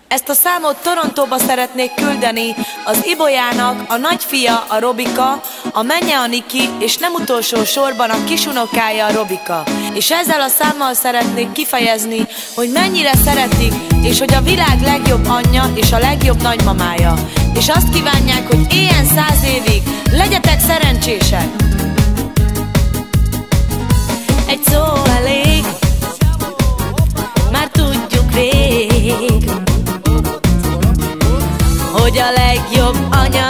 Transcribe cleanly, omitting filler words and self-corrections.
Ezt a számot Torontóba szeretnék küldeni az Ibolyának, a nagyfia, a Robika, a mennye a Niki, és nem utolsó sorban a kisunokája, a Robika. És ezzel a számmal szeretnék kifejezni, hogy mennyire szeretik, és hogy a világ legjobb anyja és a legjobb nagymamája. És azt kívánják, hogy éljen 100 évig, legyetek szerencsések! Egy szó elég, már tudjuk rég, hogy a legjobb anya